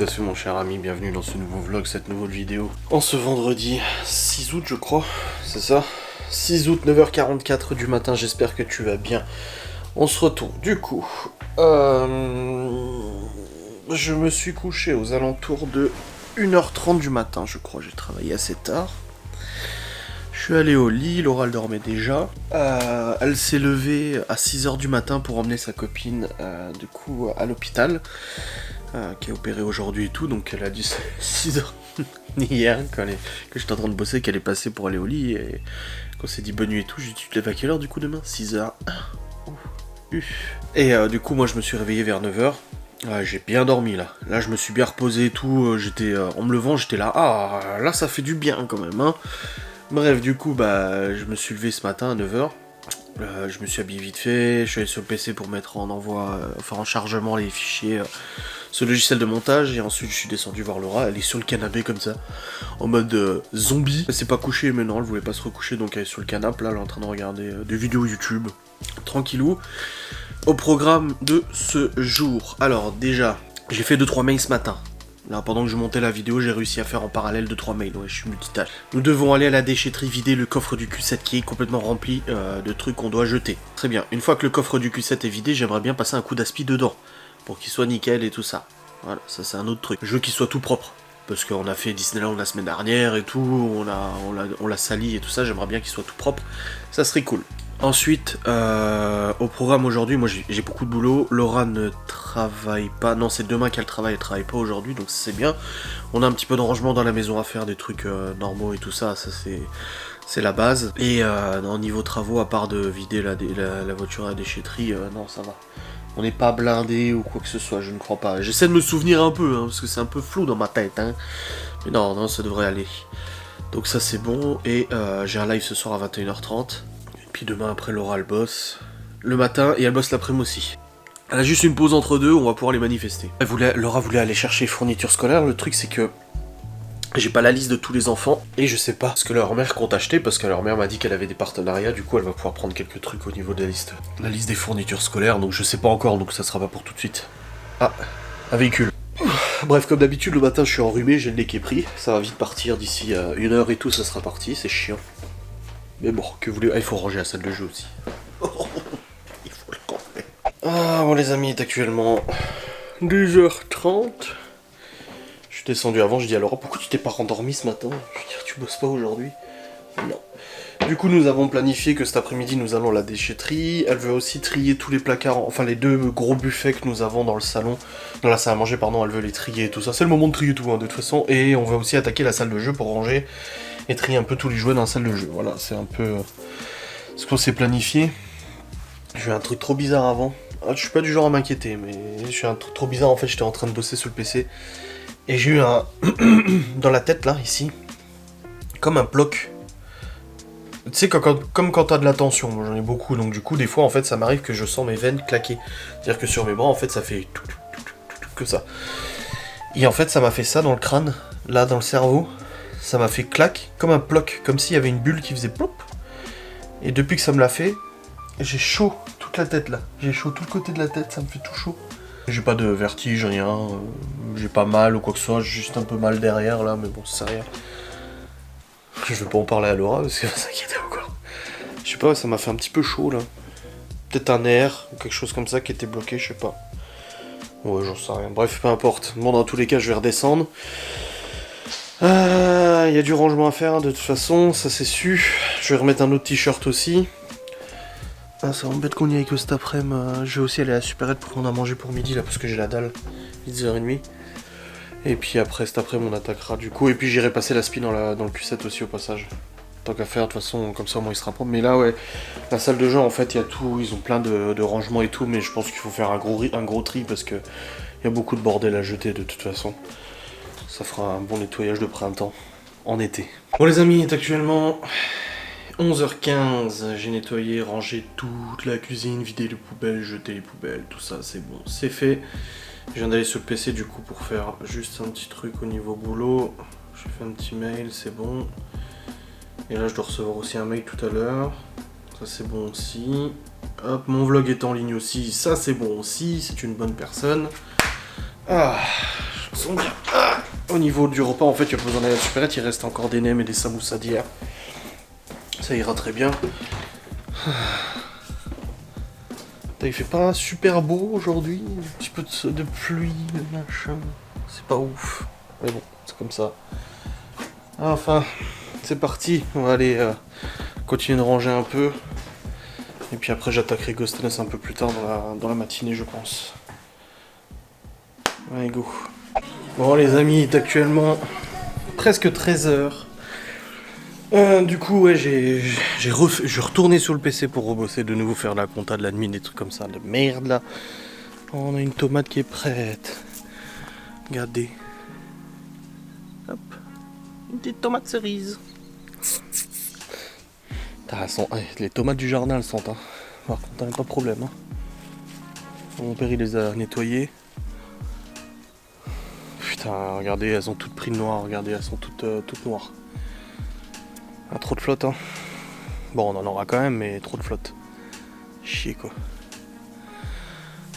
Salutations mon cher ami, bienvenue dans ce nouveau vlog, cette nouvelle vidéo. En ce vendredi 6 août je crois, c'est ça 6 août 9h44 du matin, j'espère que tu vas bien. On se retourne du coup. Je me suis couché aux alentours de 1h30 du matin je crois, j'ai travaillé assez tard. Je suis allé au lit, Laura elle dormait déjà. Elle s'est levée à 6h du matin pour emmener sa copine du coup à l'hôpital. Qui est opérée aujourd'hui et tout, donc elle a dit 6h hier que j'étais en train de bosser, qu'elle est passée pour aller au lit et qu'on s'est dit bonne nuit et tout. J'ai dit tu te lèves à quelle heure du coup demain? 6h. Et du coup moi je me suis réveillé vers 9h. J'ai bien dormi là. Là je me suis bien reposé et tout. J'étais en me levant, j'étais là. Ah là ça fait du bien quand même hein. Bref du coup bah je me suis levé ce matin à 9h. Je me suis habillé vite fait, je suis allé sur le PC pour mettre en envoi, en chargement les fichiers, ce logiciel de montage, et ensuite je suis descendu voir Laura, elle est sur le canapé comme ça, en mode zombie. Elle s'est pas couchée mais non, elle voulait pas se recoucher donc elle est sur le canapé, là elle est en train de regarder des vidéos YouTube, tranquillou. Au programme de ce jour, alors déjà, j'ai fait 2-3 mails ce matin. Là, pendant que je montais la vidéo, j'ai réussi à faire en parallèle 2-3 mails, ouais, je suis multitâche. Nous devons aller à la déchetterie vider le coffre du Q7 qui est complètement rempli de trucs qu'on doit jeter. Très bien, une fois que le coffre du Q7 est vidé, j'aimerais bien passer un coup d'aspi dedans, pour qu'il soit nickel et tout ça. Voilà, ça c'est un autre truc. Je veux qu'il soit tout propre, parce qu'on a fait Disneyland la semaine dernière et tout, on l'a sali et tout ça, j'aimerais bien qu'il soit tout propre, ça serait cool. Ensuite, au programme aujourd'hui, moi j'ai beaucoup de boulot. Laura ne travaille pas. Non, c'est demain qu'elle travaille, elle travaille pas aujourd'hui, donc c'est bien. On a un petit peu de rangement dans la maison à faire, des trucs normaux et tout ça, ça c'est la base. Et au niveau travaux, à part de vider la voiture à la déchetterie, non, ça va. On n'est pas blindé ou quoi que ce soit, je ne crois pas. J'essaie de me souvenir un peu, hein, parce que c'est un peu flou dans ma tête. Hein. Mais non, ça devrait aller. Donc ça c'est bon, et j'ai un live ce soir à 21h30. Puis demain après Laura elle bosse le matin et elle bosse l'après-midi aussi. Elle a juste une pause entre deux, on va pouvoir les manifester. Laura voulait aller chercher fournitures scolaires, le truc c'est que j'ai pas la liste de tous les enfants et je sais pas ce que leur mère compte acheter parce que leur mère m'a dit qu'elle avait des partenariats, du coup elle va pouvoir prendre quelques trucs au niveau de la liste. La liste des fournitures scolaires, donc je sais pas encore, donc ça sera pas pour tout de suite. Ah, un véhicule. Bref, comme d'habitude, le matin je suis enrhumé, j'ai le nez qui est pris, ça va vite partir d'ici 1h et tout, ça sera parti, c'est chiant. Mais bon, que voulez... Ah, il faut ranger la salle de jeu aussi. Il faut le ranger. Ah, bon les amis, il est actuellement 2h30. Je suis descendu avant, je dis à Laura, pourquoi tu t'es pas rendormi ce matin? Je veux dire, tu bosses pas aujourd'hui? Non. Du coup, nous avons planifié que cet après-midi, nous allons à la déchetterie. Elle veut aussi trier tous les placards, enfin les deux gros buffets que nous avons dans le salon. Dans la salle à manger, pardon, elle veut les trier et tout ça. C'est le moment de trier tout, hein, de toute façon. Et on va aussi attaquer la salle de jeu pour ranger et trier un peu tous les jouets dans la salle de jeu. Voilà, c'est un peu ce qu'on s'est planifié. J'ai eu un truc trop bizarre avant. Je suis pas du genre à m'inquiéter, mais j'ai eu un truc trop bizarre. En fait, j'étais en train de bosser sur le PC. Et j'ai eu un... dans la tête, là, ici, comme un bloc. Tu sais, comme quand t'as de la tension, moi j'en ai beaucoup, donc du coup, des fois, en fait, ça m'arrive que je sens mes veines claquer. C'est-à-dire que sur mes bras, en fait, ça fait tout, que ça. Et en fait, ça m'a fait ça dans le crâne, là, dans le cerveau. Ça m'a fait clac, comme un ploc, comme s'il y avait une bulle qui faisait plop. Et depuis que ça me l'a fait, j'ai chaud toute la tête, là. J'ai chaud tout le côté de la tête, ça me fait tout chaud. J'ai pas de vertige, rien. J'ai pas mal ou quoi que ce soit, j'ai juste un peu mal derrière, là, mais bon, c'est rien. Je vais pas en parler à Laura parce qu'elle va s'inquiéter encore. Je sais pas, ça m'a fait un petit peu chaud là. Peut-être un nerf ou quelque chose comme ça qui était bloqué, je sais pas. Ouais, j'en sais rien. Bref, peu importe. Bon, dans tous les cas, je vais redescendre. Il y a du rangement à faire de toute façon, ça c'est su. Je vais remettre un autre t-shirt aussi. Ah, ça m'embête qu'on y aille que cet après-midi. Je vais aussi aller à la supérette pour qu'on a mangé pour midi là parce que j'ai la dalle. 10h30. Et puis après, cet après-midi, on attaquera du coup. Et puis j'irai passer la spin dans le Q7 aussi au passage. Tant qu'à faire, de toute façon, comme ça au moins il sera propre. Mais là, ouais, la salle de jeu, en fait, il y a tout. Ils ont plein de rangements et tout. Mais je pense qu'il faut faire un gros tri parce que il y a beaucoup de bordel à jeter de toute façon. Ça fera un bon nettoyage de printemps en été. Bon, les amis, il est actuellement 11h15. J'ai nettoyé, rangé toute la cuisine, vidé les poubelles, jeté les poubelles, tout ça, c'est bon, c'est fait. Je viens d'aller sur le PC du coup pour faire juste un petit truc au niveau boulot. J'ai fait un petit mail, c'est bon. Et là je dois recevoir aussi un mail tout à l'heure. Ça c'est bon aussi. Hop, mon vlog est en ligne aussi, ça c'est bon aussi, c'est une bonne personne. Ah, sont bien. Au niveau du repas, en fait, il n'y a pas besoin d'aller à la supérette, il reste encore des nems et des samoussas d'hier. Ça ira très bien. Il fait pas super beau aujourd'hui, un petit peu de pluie, de machin. C'est pas ouf. Mais bon, c'est comme ça. Enfin, c'est parti. On va aller continuer de ranger un peu. Et puis après, j'attaquerai Ghostness un peu plus tard dans la matinée, je pense. Allez, go. Bon, les amis, il est actuellement presque 13h. Du coup, ouais, je suis retourné sur le PC pour rebosser de nouveau, faire la compta de l'admin, des trucs comme ça, de merde là. On a une tomate qui est prête. Regardez. Hop. Une petite tomate cerise. Les tomates du jardin, elles sont, hein. Par contre, t'as pas de problème, hein. Mon père, il les a nettoyées. Putain, regardez, elles ont toutes pris le noir, regardez, elles sont toutes noires. Ah, trop de flotte, hein. Bon, on en aura quand même, mais trop de flotte. Chier, quoi.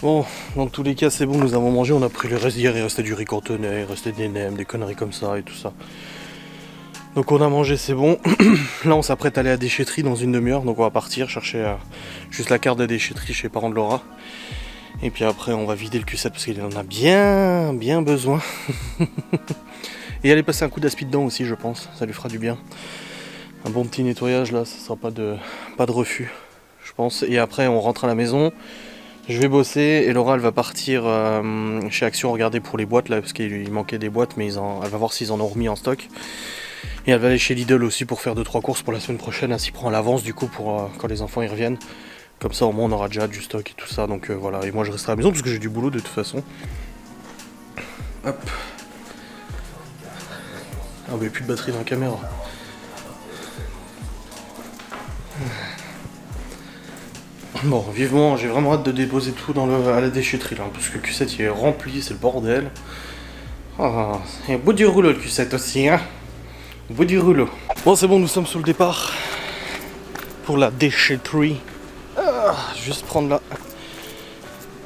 Bon, dans tous les cas, c'est bon, nous avons mangé, on a pris le reste d'hier, il restait du riz cantonais, il restait des nems, des conneries comme ça et tout ça. Donc on a mangé, c'est bon. Là, on s'apprête à aller à la déchetterie dans une demi-heure, donc on va partir chercher juste la carte de déchetterie chez les parents de Laura. Et puis après, on va vider le cul-7 parce qu'il en a bien besoin. Et aller passer un coup d'aspi dedans aussi, je pense, ça lui fera du bien. Un bon petit nettoyage là, ça sera pas de refus, je pense. Et après on rentre à la maison, je vais bosser et Laura elle va partir chez Action regarder pour les boîtes là, parce qu'il manquait des boîtes, mais elle va voir s'ils en ont remis en stock. Et elle va aller chez Lidl aussi pour faire 2-3 courses pour la semaine prochaine, elle s'y prend à l'avance du coup pour quand les enfants y reviennent. Comme ça au moins on aura déjà du stock et tout ça, donc voilà. Et moi je resterai à la maison parce que j'ai du boulot de toute façon. Hop. Ah mais plus de batterie dans la caméra. Bon, vivement, j'ai vraiment hâte de déposer tout à la déchetterie là, parce que le Q7 il est rempli, c'est le bordel. Ah, et au bout du rouleau le Q7 aussi, hein. Au bout du rouleau. Bon, c'est bon, nous sommes sur le départ pour la déchetterie. Juste prendre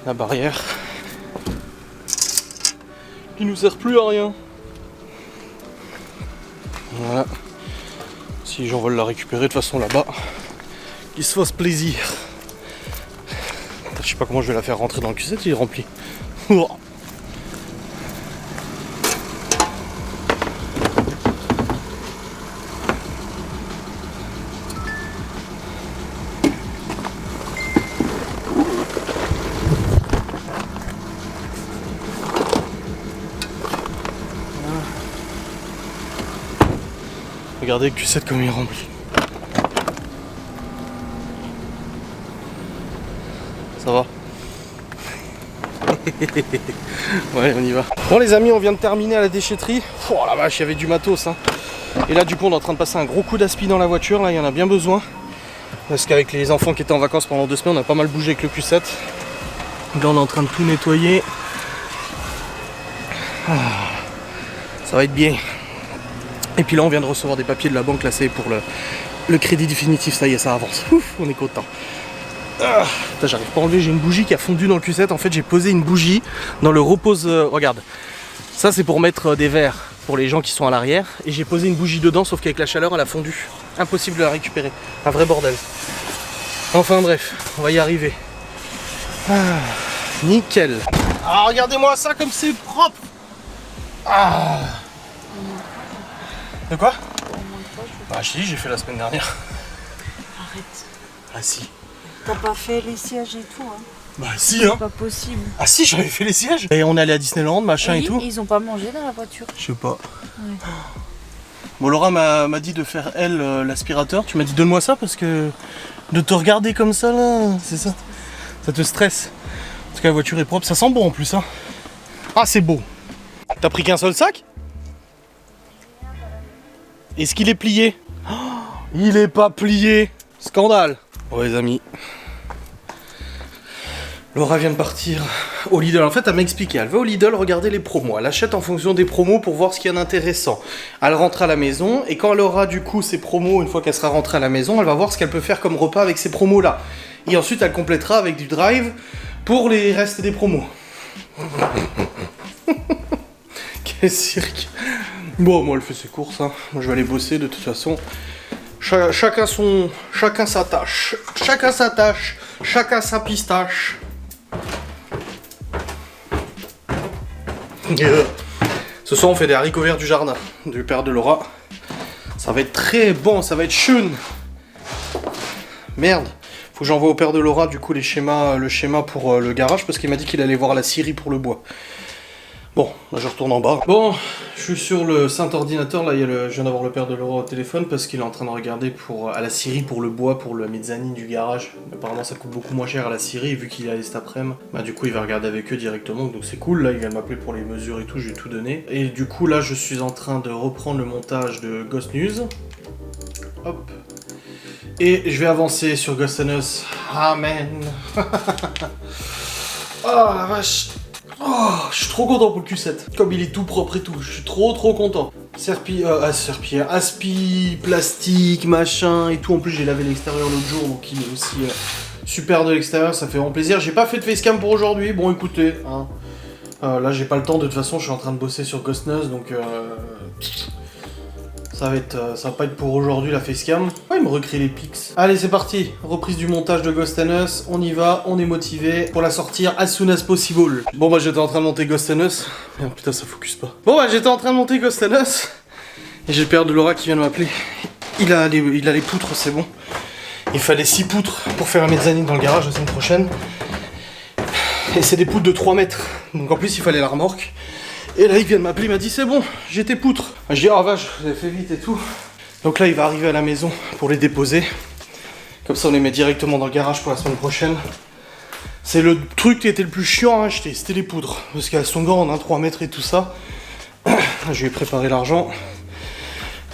la barrière. Qui nous sert plus à rien. Voilà. Si j'en veux la récupérer de toute façon là-bas, qu'il se fasse plaisir. Je sais pas comment je vais la faire rentrer dans le Q7, il est rempli. Regardez le Q7 comme il est rempli. Ça va. Ouais, on y va. Bon les amis, on vient de terminer à la déchetterie. Oh la vache, il y avait du matos, hein. Et là du coup on est en train de passer un gros coup d'aspi dans la voiture, là il y en a bien besoin. Parce qu'avec les enfants qui étaient en vacances pendant 2 semaines, on a pas mal bougé avec le Q7. Là on est en train de tout nettoyer. Ça va être bien. Et puis là on vient de recevoir des papiers de la banque, là c'est pour le crédit définitif, ça y est, ça avance. Ouf, on est content. J'arrive pas à enlever, j'ai une bougie qui a fondu dans le Q7. En fait j'ai posé une bougie dans le repose. Regarde, ça c'est pour mettre des verres pour les gens qui sont à l'arrière. Et j'ai posé une bougie dedans, sauf qu'avec la chaleur elle a fondu. Impossible de la récupérer, un vrai bordel. Enfin bref, on va y arriver. Nickel. Ah, regardez-moi ça comme c'est propre. De quoi? Bah je t'ai dit, j'ai fait la semaine dernière. Arrête. Ah si. T'as pas fait les sièges et tout, hein? Bah si, hein. C'est pas possible. Ah si, j'avais fait les sièges. Et on est allé à Disneyland, machin et tout. Ils ont pas mangé dans la voiture. Je sais pas. Ouais. Bon, Laura m'a dit de faire elle l'aspirateur. Tu m'as dit donne-moi ça parce que de te regarder comme ça là, c'est ça. Ça te stresse. Parce que la voiture est propre, ça sent bon en plus, hein. Ah c'est beau. T'as pris qu'un seul sac? Est-ce qu'il est plié? Oh, il est pas plié. Scandale. Bon les amis, Laura vient de partir au Lidl. En fait, elle m'a expliqué, elle va au Lidl regarder les promos. Elle achète en fonction des promos pour voir ce qu'il y a d'intéressant. Elle rentre à la maison et quand elle aura du coup ses promos, une fois qu'elle sera rentrée à la maison, elle va voir ce qu'elle peut faire comme repas avec ces promos là. Et ensuite, elle complétera avec du drive pour les restes des promos. Les cirques. Bon, moi, elle fait ses courses, hein. Moi, je vais aller bosser, de toute façon. Chacun sa tâche. Chacun sa tâche. Chacun sa pistache. Ce soir, on fait des haricots verts du jardin, du père de Laura. Ça va être très bon, ça va être chun. Merde. Faut que j'envoie au père de Laura, du coup, le schéma pour le garage, parce qu'il m'a dit qu'il allait voir la scierie pour le bois. Bon, là je retourne en bas. Bon, je suis sur le saint ordinateur, là je viens d'avoir le père de Laura au téléphone parce qu'il est en train de regarder à la scierie pour le bois, pour le mezzanine du garage. Apparemment ça coûte beaucoup moins cher à la scierie, vu qu'il est allé cet après-midi. Bah du coup il va regarder avec eux directement, donc c'est cool, là il vient de m'appeler pour les mesures et tout, je lui ai tout donné. Et du coup là je suis en train de reprendre le montage de Ghost News. Hop. Et je vais avancer sur Ghost and Us. Amen. Oh la vache. Oh, je suis trop content pour le Q7. Comme il est tout propre et tout, je suis trop content. Aspi, plastique, machin et tout. En plus, j'ai lavé l'extérieur l'autre jour, donc il est aussi super de l'extérieur. Ça fait vraiment plaisir. J'ai pas fait de facecam pour aujourd'hui. Bon, écoutez, hein. Là, j'ai pas le temps. De toute façon, je suis en train de bosser sur Ghost News, donc ça va pas être pour aujourd'hui la facecam. Ouais, il me recrée les pics. Allez, c'est parti. Reprise du montage de Ghost and Us. On y va, on est motivé pour la sortir as soon as possible. Bon, bah, j'étais en train de monter Ghost and Us. Merde, putain, ça focus pas. Bon, bah, j'étais en train de monter Ghost and Us. Et j'ai le père de Laura qui vient de m'appeler. Il a les poutres, c'est bon. Il fallait 6 poutres pour faire la mezzanine dans le garage la semaine prochaine. Et c'est des poutres de 3 mètres. Donc en plus, il fallait la remorque. Et là, il vient de m'appeler, il m'a dit c'est bon, j'ai tes poutres. Je dis oh vache, vous avez fait vite et tout. Donc là, il va arriver à la maison pour les déposer. Comme ça, on les met directement dans le garage pour la semaine prochaine. C'est le truc qui était le plus chiant à acheter, c'était les poutres. Parce qu'elles sont grandes, hein, 3 mètres et tout ça. Je lui ai préparé l'argent.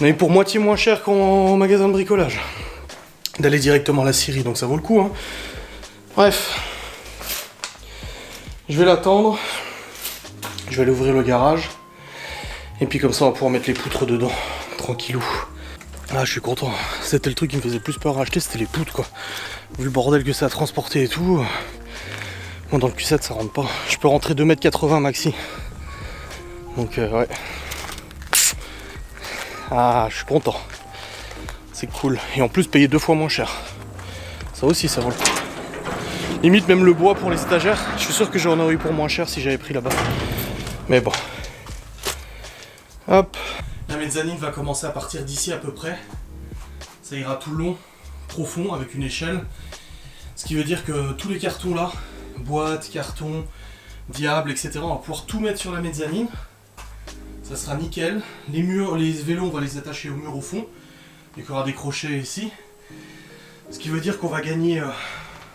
On avait pour moitié moins cher qu'en magasin de bricolage. D'aller directement à la scierie, donc ça vaut le coup. Hein. Bref. Je vais l'attendre. Je vais aller ouvrir le garage. Et puis comme ça on va pouvoir mettre les poutres dedans. Tranquillou. Ah je suis content. C'était le truc qui me faisait le plus peur à acheter, c'était les poutres quoi. Vu le bordel que ça a transporté et tout. Bon dans le Q7 ça rentre pas. Je peux rentrer 2,80 m maxi. Donc ouais. Ah je suis content. C'est cool. Et en plus payer 2 fois moins cher. Ça aussi ça vaut le coup. Limite même le bois pour les stagiaires. Je suis sûr que j'en aurais eu pour moins cher si j'avais pris là-bas. Mais bon. Hop. La mezzanine va commencer à partir d'ici à peu près. Ça ira tout le long, profond, avec une échelle. Ce qui veut dire que tous les cartons là, boîtes, cartons, diable, etc. On va pouvoir tout mettre sur la mezzanine. Ça sera nickel. Les murs, les vélos, on va les attacher au mur au fond. Il y aura des crochets ici. Ce qui veut dire qu'on va gagner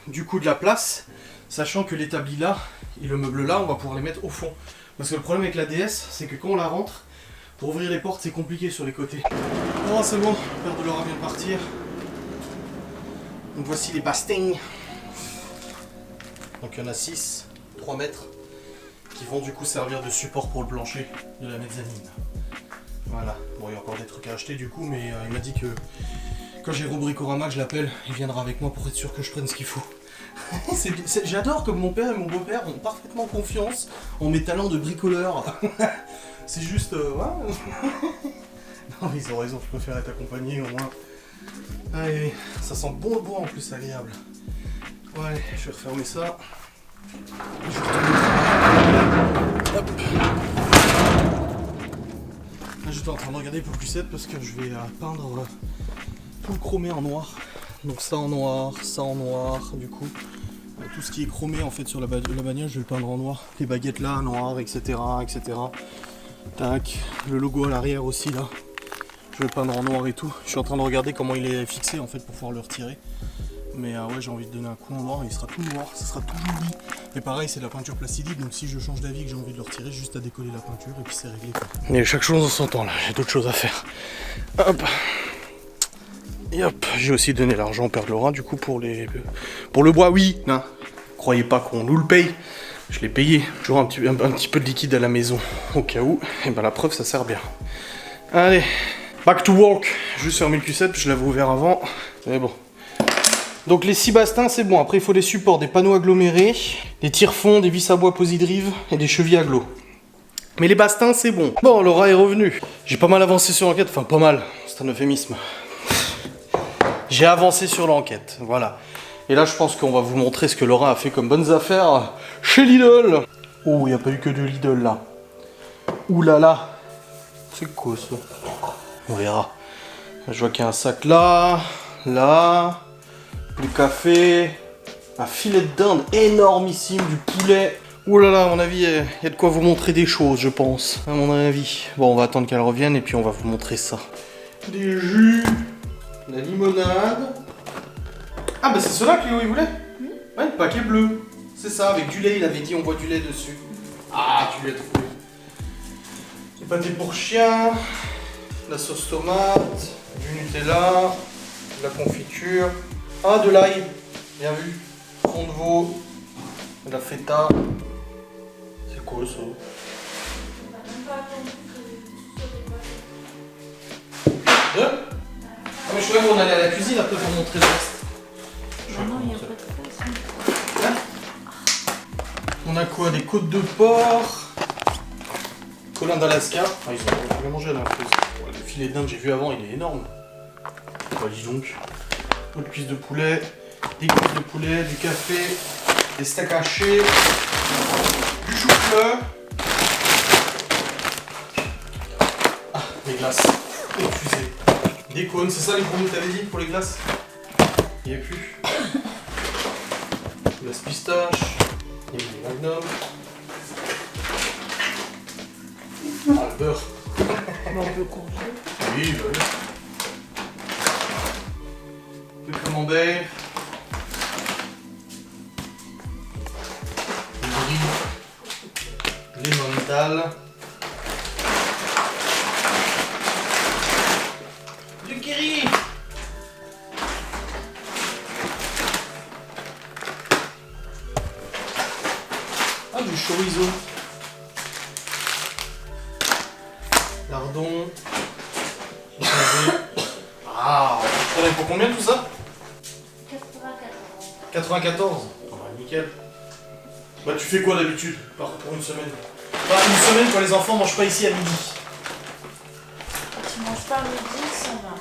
du coup de la place. Sachant que l'établi là et le meuble là, on va pouvoir les mettre au fond. Parce que le problème avec la DS, c'est que quand on la rentre, pour ouvrir les portes, c'est compliqué sur les côtés. Oh, c'est bon, le père de Laura vient de partir. Donc voici les bastings. Donc il y en a 6, 3 mètres, qui vont du coup servir de support pour le plancher de la mezzanine. Voilà, bon il y a encore des trucs à acheter du coup, mais il m'a dit que quand j'ai Bricorama, je l'appelle, il viendra avec moi pour être sûr que je prenne ce qu'il faut. J'adore comme mon père et mon beau-père ont parfaitement confiance en mes talents de bricoleur. C'est juste... ouais. Non mais ils ont raison, je préfère être accompagné au moins. Allez, ça sent bon le bois en plus, agréable. Ouais, je vais refermer ça. Je vais retourner. Hop. Là j'étais en train de regarder pour le Q7 parce que je vais peindre tout le chromé en noir. Donc ça en noir, du coup. Tout ce qui est chromé en fait sur la bagnole, je vais le peindre en noir. Les baguettes là, noir, etc. Tac. Le logo à l'arrière aussi là. Je vais le peindre en noir et tout. Je suis en train de regarder comment il est fixé en fait pour pouvoir le retirer. Mais ouais, j'ai envie de donner un coup en noir, il sera tout noir, ça sera tout joli. Et pareil, c'est de la peinture plastidite, donc si je change d'avis que j'ai envie de le retirer, juste à décoller la peinture et puis c'est réglé. Mais chaque chose en son temps là, j'ai d'autres choses à faire. Hop. Et hop, j'ai aussi donné l'argent au père de Laura du coup pour le bois, oui. Non, croyez pas qu'on nous le paye. Je l'ai payé. Toujours un petit peu de liquide à la maison au cas où. Et ben la preuve ça sert bien. Allez, back to work. Juste fermer le Q7, je l'avais ouvert avant. Mais bon. Donc les 6 bastins c'est bon. Après il faut des supports, des panneaux agglomérés, des tire-fonds, des vis à bois Posidrive et des chevilles agglo. Mais les bastins, c'est bon. Bon, Laura est revenue. J'ai pas mal avancé sur l'enquête. Enfin, pas mal. C'est un euphémisme. J'ai avancé sur l'enquête. Voilà. Et là, je pense qu'on va vous montrer ce que Laura a fait comme bonnes affaires chez Lidl. Oh, il n'y a pas eu que de Lidl, là. Ouh là là. C'est quoi, ça? On verra. Je vois qu'il y a un sac là. Là. Du café. Un filet de dinde énormissime. Du poulet. Ouh là là, à mon avis, il y a de quoi vous montrer des choses, je pense. À mon avis. Bon, on va attendre qu'elle revienne et puis on va vous montrer ça. Des jus. La limonade. Ah bah c'est cela que Léo il voulait. Ouais, le paquet bleu. C'est ça, avec du lait, il avait dit on voit du lait dessus. Ah, tu l'as trouvé. Les pâtés pour chien, la sauce tomate, du Nutella, de la confiture. Ah, de l'ail, bien vu. Fond de veau, de la feta. C'est quoi ça? Deux? Ah mais je croyais qu'on allait à la cuisine après pour montrer le reste. Non, il n'y a pas de place. Hein? On a quoi? Des côtes de porc. Colin d'Alaska. Ah, ils ont bien mangé là. Le filet d'Inde que j'ai vu avant, il est énorme. Bah dis donc. Autre cuisse de poulet. Des cuisses de poulet, du café, des steaks hachés, du chou-fleur. Ah, des glaces. Excusez. Des cônes, c'est ça les produits que t'avais dit pour les glaces? Il n'y a plus. Glace pistache. Il y a des magnum. Ah, le beurre. On peut congeler. Oui, bah oui. Le camembert. Le brie. Les mentales. Du kiri. Ah, du chorizo. Lardon. Ah, on est pour combien tout ça? 94. Oh, bah, nickel. Bah tu fais quoi d'habitude pour une semaine? Bah une semaine quand les enfants mangent pas ici à midi. Tu manges pas midi, ça va.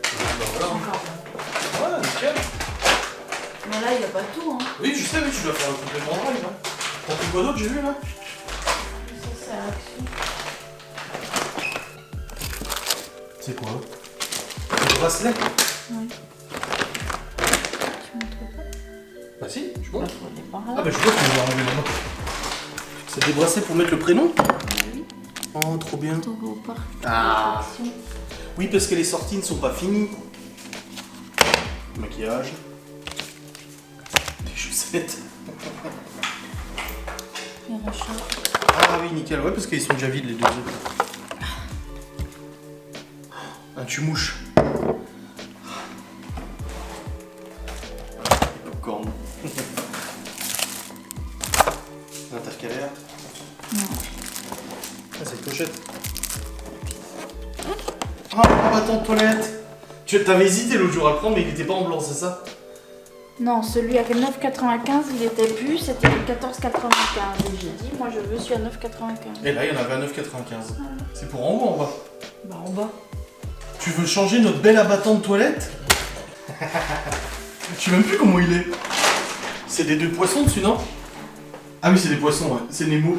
Bah voilà. Encore. Ouais, nickel. Mais là, il n'y a pas tout, hein. Oui, je sais, oui, tu dois faire un complément de drive. Hein. T'as pris quoi d'autre, j'ai vu là? Ça, c'est à l'action. C'est quoi? Des bracelets? Oui. Tu montres pas? Bah si, je Bah, montre. faut aller par là. Ah bah je vois que tu vas enlever là-bas. C'est des bracelets pour mettre le prénom? Oui. Oh, trop bien. Ton beau parc. Ah. Oui, parce que les sorties ne sont pas finies. Maquillage. Des chaussettes. Les rachats. Ah oui, nickel, ouais, parce qu'ils sont déjà vides les deux autres. Un tue-mouche. Popcorn. Intercalaire. Non. Ah, c'est une pochette. Ah, un bâton de toilette. Tu t'avais hésité l'autre jour à le prendre, mais il était pas en blanc, c'est ça? Non, celui à 9,95, il était plus, c'était 14,95. Et j'ai dit, moi je veux celui à 9,95. Et là, il y en avait à 9,95. C'est pour en haut ou en bas? Bah en bas. Tu veux changer notre bel abattant de toilette? Je sais même plus comment il est. C'est des deux poissons dessus, non? Ah oui, c'est des poissons, ouais. C'est Nemo.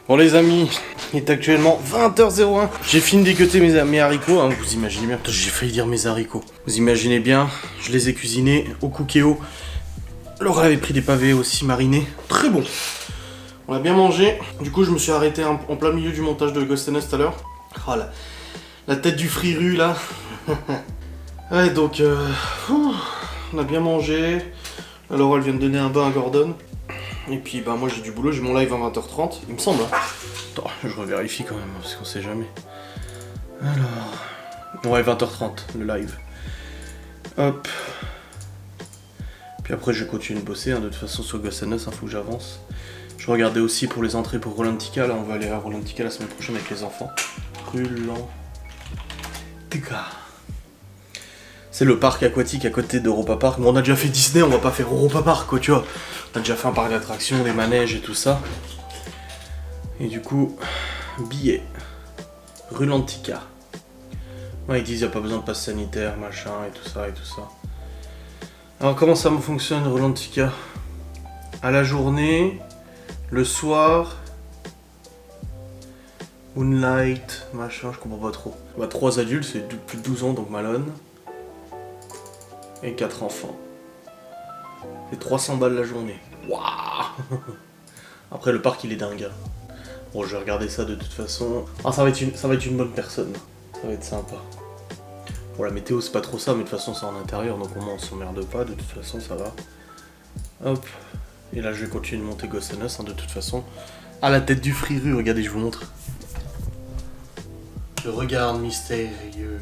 Bon les amis, il est actuellement 20h01. J'ai fini d'équeuter mes haricots, hein, vous imaginez bien. Putain, j'ai failli dire mes haricots. Vous imaginez bien, je les ai cuisinés au cookéo. Laura avait pris des pavés aussi marinés. Très bon. On a bien mangé. Du coup, je me suis arrêté en plein milieu du montage de Ghost and Us tout à l'heure. Oh, la tête du friru là. Ouais, donc, on a bien mangé. Alors, elle vient de donner un bain à Gordon. Et puis, bah, moi j'ai du boulot, j'ai mon live à 20h30, il me semble. Hein. Attends, je revérifie quand même, parce qu'on sait jamais. Alors. Ouais, 20h30, le live. Hop. Puis après, je continue de bosser, hein, de toute façon, sur Ghost and Us, il faut que j'avance. Je regardais aussi pour les entrées pour Rolantica, là, on va aller à Rolantica la semaine prochaine avec les enfants. Rolantica. C'est le parc aquatique à côté d'Europa Park. Bon, on a déjà fait Disney, on va pas faire Europa Park, quoi, tu vois. On a déjà fait un parc d'attractions, des manèges et tout ça. Et du coup, billets. Rue Lantica. Ouais, ils disent qu'il n'y a pas besoin de passe sanitaire, machin, et tout ça, et tout ça. Alors, comment ça fonctionne, Rue Lantica? À la journée, le soir... Moonlight, machin, je comprends pas trop. Bah, 3 adultes, c'est plus de 12 ans, donc Malone. Et 4 enfants. C'est 300 balles la journée. Waouh. Après, le parc, il est dingue. Bon, je vais regarder ça de toute façon. Ah, ça va être une bonne personne. Ça va être sympa. Pour la météo, c'est pas trop ça, mais de toute façon, c'est en intérieur, donc au moins, on s'emmerde pas. De toute façon, ça va. Hop. Et là, je vais continuer de monter Ghost and Us, de toute façon. À la tête du Friru, regardez, je vous montre. Le regard mystérieux.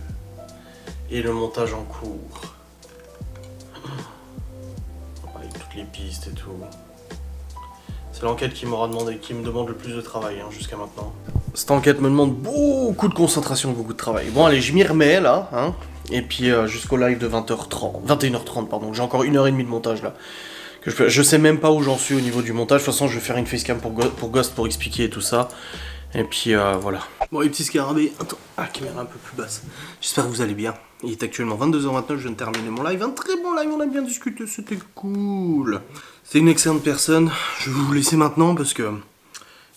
Et le montage en cours. Avec toutes les pistes et tout. C'est l'enquête qui m'aura demandé, qui me demande le plus de travail jusqu'à maintenant. Cette enquête me demande beaucoup de concentration, beaucoup de travail. Bon allez, je m'y remets là, hein. Et puis jusqu'au live de 20h30, 21h30 pardon. J'ai encore 1h30 de montage là. Je sais même pas où j'en suis au niveau du montage. De toute façon, je vais faire une facecam pour Ghost pour expliquer tout ça. Et puis voilà. Bon les petits scarabées, attends, caméra un peu plus basse. J'espère que vous allez bien. Il est actuellement 22h29, je viens de terminer mon live. Un très bon live, on a bien discuté, c'était cool. C'est une excellente personne. Je vais vous laisser maintenant parce que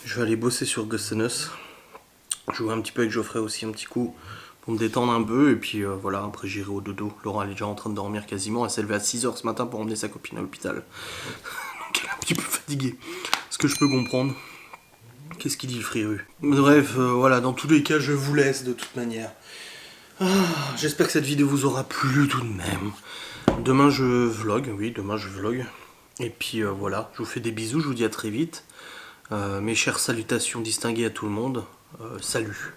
je vais aller bosser sur Ghost and Us. Jouer un petit peu avec Geoffrey aussi un petit coup pour me détendre un peu. Et puis voilà, après j'irai au dodo. Laura elle est déjà en train de dormir quasiment. Elle s'est levée à 6h ce matin pour emmener sa copine à l'hôpital. Donc elle est un petit peu fatiguée. Ce que je peux comprendre. Qu'est-ce qu'il dit le Friru? Bref, voilà, dans tous les cas, je vous laisse de toute manière. J'espère que cette vidéo vous aura plu tout de même. Demain je vlog, oui, demain je vlog. Et puis voilà, je vous fais des bisous, je vous dis à très vite. Mes chères salutations distinguées à tout le monde. Salut.